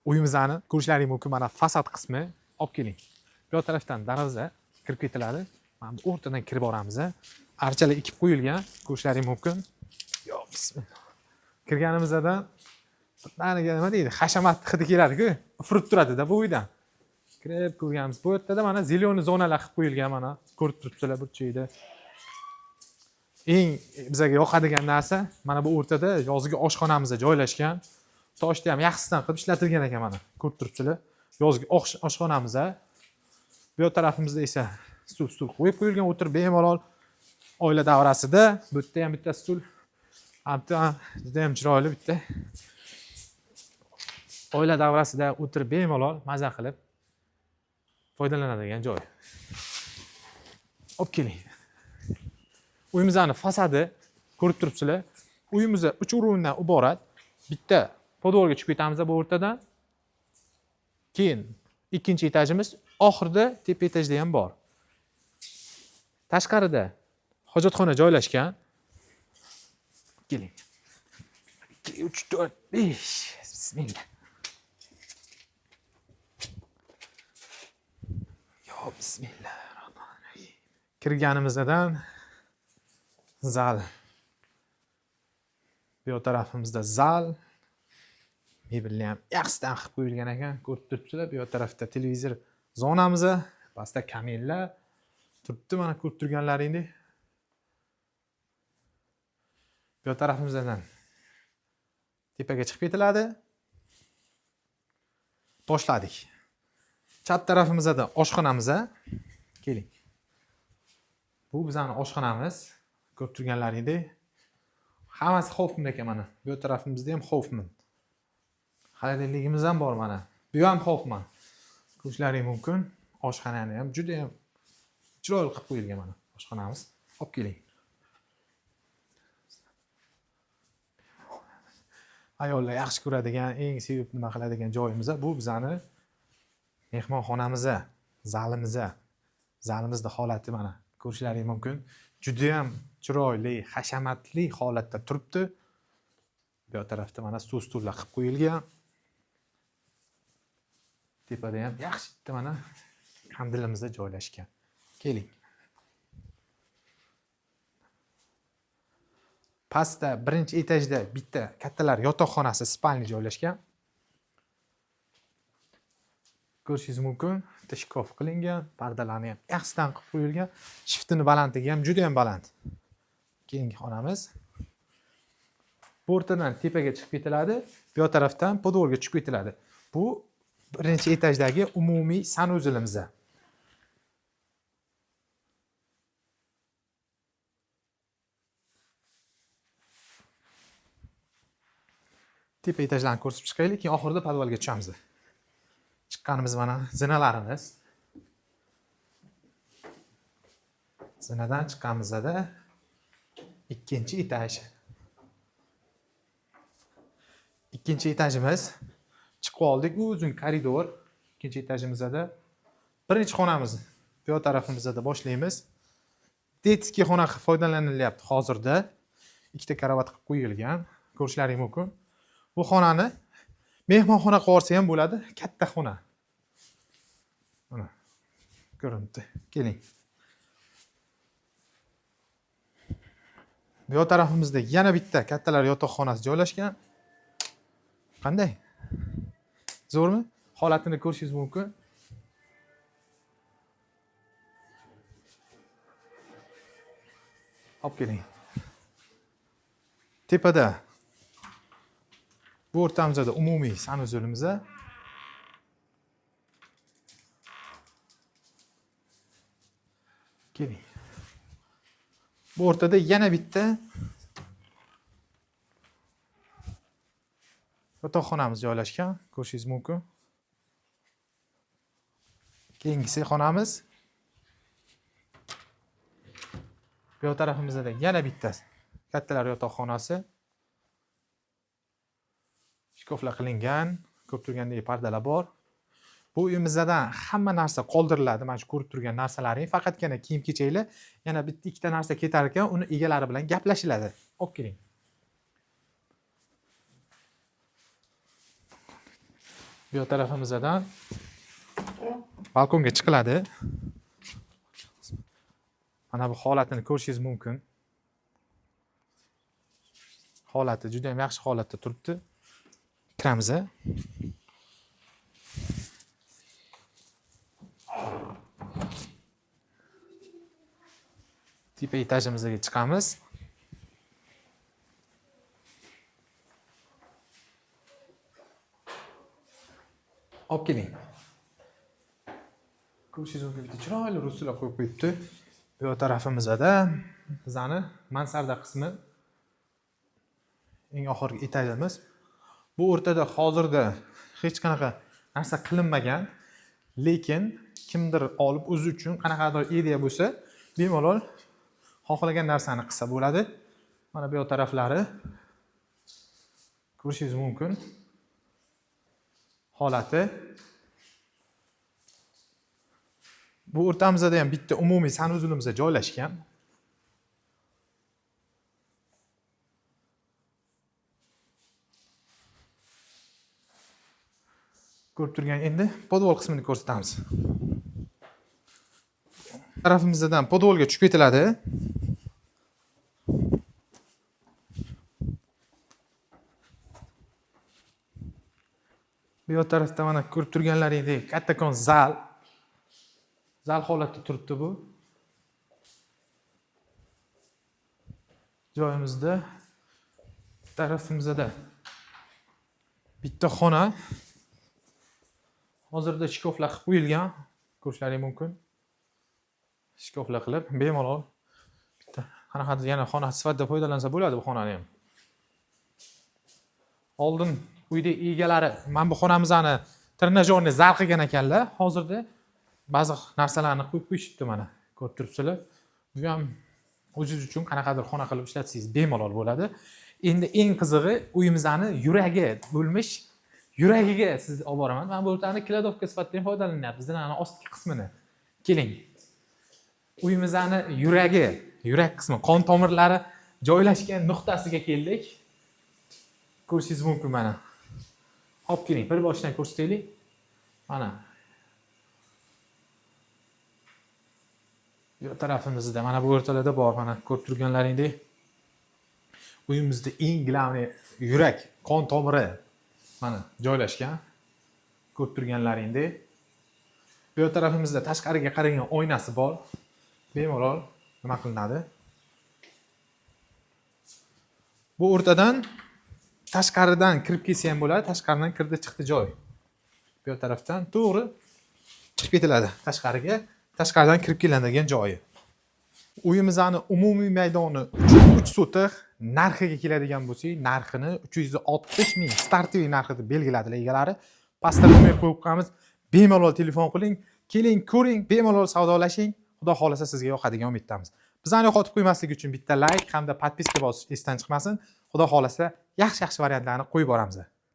Uyimizni ko'rishlaringiz mumkin. Mana fasad qismi. Olib keling. Bu tarafdan darvoza kirib ketiladi. Mana bu o'rtadan kirib boramiz. Archalar ekib qo'yilgan. Ko'rishlaringiz mumkin. Yo, bismillah. Kirganimizda maniga nima deydi? Hashamat hidi keladi-ku. Ufurib turadi-da bu uydan. Kirib ko'rganmiz. Bu yerda mana zeleniy zonalar qilib qo'yilgan mana. Ko'rib turibsizlar bu joyda. Eng bizga yoqadigan narsa mana bu o'rtada yozgi oshxonamiz joylashgan. Toshni ham yaxshisidan qilib ishlatilgan ekan mana. Ko'rib turibsizlar. Yozgi oshxonamiz. Bu tarafimizda esa stul qo'yib qo'yilgan, o'tirib bemalol oila davrasida. Bu yerda ham bitta stul. Juda ham chiroyli bitta. Oila davrasida o'tirib bemalol maza qilib foydalanadigan joy. Olib keling. Uyimizning fasadi ko'rib turibsizlar. Uyimiz 3 o'rindan iborat. Bitta podvolga chiqib ketamiz bu o'rtadan. Keyin ikkinchi etajimiz, oxirida tepa etajda ham bor. Tashqarida hojatxona joylashgan. Keling. 2 3 4 5. Bismillah. Yo, bismillahirrohmanirrohim. Kirganimizdan zal. Bu tarafimizda zal. Mebelni ham yaxshidan qilib qo'yilgan ekan. Ko'rib turibsizlar. Bu tarafda televizor zonamiz, pastda kamellar turibdi. Mana ko'rib turganlaringiz. Bu tarafimizdan tepaga chiqib ketiladi. Boshladik. Chat tarafimizda oshxonamiz. Keling. Bu bizning oshxonamiz. Ko'rib turganlaringiz. Hammasi xofmir ekan mana. Bu tarafimizda ham xofmir. Xaridligimiz ham bor mana. Bu ham xofman. Ko'rishlaringiz mumkin. Oshxonani ham juda ham chiroyli qilib qo'yilgan mana oshxonamiz. Olib keling. Ayollar yaxshi ko'radigan, eng sevib nima qiladigan joyimiz bu bizning mehmonxonamiz, zalimiz. Zalimizning holati mana ko'rishlaringiz mumkin. Juda ham chiroyli, hashamatli holatda turibdi. Bu tarafda mana stullar qilib qo'yilgan. Tepada ham yaxshi mana kandilimizda joylashgan. Keling. Pastda birinchi etajda bitta kattalar yotoqxonasi, spalni joylashgan. Ko'rishingiz mumkin. Shkof qilingan, pardalarni ham yaxshidan qilib qo'yilgan. Shiftini balandligi ham juda ham baland. Keyingi xonamiz. Bu o'rtadan tepaga chiqib ketiladi. Bu tarafdan podvolga chiqib ketiladi. Bu birinchi etajdagi umumiy sanuzilimiz. Tepa etajlarni ko'rsatib chiqaylik, keyin oxirida podvolga tushamiz. Chiqqanimiz mana zinalarimiz. Zinadan chiqqanimizda ikkinchi etaj. Ikkinchi etajimiz. Chiqib oldik, uzun koridor. Ikkinchi etajimizda birinchi xonamiz. Bu tarafimizda boshlaymiz. Detskiy xona foydalanilyapti hozirda. Ikkita karavot qilib qo'yilgan. Ko'rishlaringiz mumkin. Bu xonani mehmonxona qilib olsa ham bo'ladi, katta xona. Mana ko'rinibdi. Keling. Bu tarafimizda yana bitta kattalar yotoqxonasi joylashgan. Qanday? Zo'rmi? Holatini ko'rishingiz mumkin. Olib keling. Tepada bu o'rtamizda umumiy sanuzilimiz. Keling. Bu o'rtada yana bitta yotoqxonamiz joylashgan. Ko'rishingiz mumkin. Keyingisi xonamiz. Bu tarafimizda yana bitta kattalar yotoqxonasi. Shkoflar qilingan, ko'p turgandek pardalar bor. Bu uyimizdan hamma narsa qoldiriladi. Mana shu ko'rib turgan narsalaring faqatgina kiyim-kechaklar, yana bitta ikkita narsa ketar ekan, uni egalari bilan gaplashiladi. Olib keling. Bu tarafimizdan balkonga chiqiladi. Mana bu holatini ko'rishingiz mumkin. Holati juda ham yaxshi holatda turibdi. Kiramiz. Tepa etajimizga chiqamiz. Olib keling. Ko'rishingiz mumkin, bitta chiroyli ruslar qo'yib qo'yibdi. Bu tarafimizda bizani mansarda qismi, eng oxirgi etajimiz. Bu o'rtada hozirda hech qanaqa narsa qilinmagan, lekin kimdir olib o'zi uchun qanaqadir ideya bo'lsa, bemalol xohlagan narsani qilsa bo'ladi. Mana bu taraflari ko'rishingiz mumkin. Holati. Bu o'rtamizda ham bitta umumiy sanuzulimiz joylashgan. Ko'rib turgan endi podvol qismini ko'rsatamiz. Tarafimizdan podvolga tushib ketiladi. Bu tarafda mana ko'rib turganlaringdek kattakon zal. Zal holatda turibdi bu. Joyimizda tarafimizda bitta xona. Hozirda shkoflar qilib qo'yilgan, ko'rishlaring mumkin. Shkoflar qilib, bemalol bitta qanaqadir yana xona sifatida foydalansa bo'ladi bu xonani ham. Oldin uyda egalari mana bu xonamizni trenajyorni zal qilgan ekanlar. Hozirda ba'zi narsalarni qo'yib qo'yishibdi mana. Ko'rib turibsizlar. Bu ham o'zingiz uchun qanaqadir xona qilib ishlatsangiz bemalol bo'ladi. Endi eng qizig'i uyimizni yuragi bo'lmish. Yuragiga sizni olib boraman. Men bu o'rtani kladovka sifatida foydalanyapmiz. Bizning ana ostki qismini. Keling. Uyimizni yuragi, yurak qismi, qon tomirlari joylashgan nuqtasiga keldik. Ko'rishingiz mumkin mana. Olib keling, bir boshdan ko'rsataylik. Mana. Bu tarafimizda mana bu o'rtalarda bor, mana ko'rib turganlaringdek. Uyimizda eng glavniy yurak, qon tomiri mana joylashgan. Ko'rib turganlaringdek. Bu tarafimizda tashqariga qaragan oynasi bor. Bemalol nima qilinadi? Bu o'rtadan tashqaridan kirib kelsa ham bo'ladi, tashqaridan kirdi chiqdi joy. Bu tarafdan to'g'ri chiqib ketiladi tashqariga, tashqaridan kirib keladigan joyi. Uyimizning umumiy maydoni 3 sotix, narxiga keladigan bo'lsak, narxini 360 ming startli narxi deb belgiladilar egalari. Pastda nomer qo'yib qo'yamiz. Bemalol telefon qiling, keling, ko'ring, bemalol savdolashing. Xudo xolasa sizga yoqadigan umiddamiz. Bizani yo'qotib qo'ymaslik uchun bitta like hamda podpiska bosish esdan chiqmasin. Xudo xolasa yaxshi variantlarni qo'yib boramiz.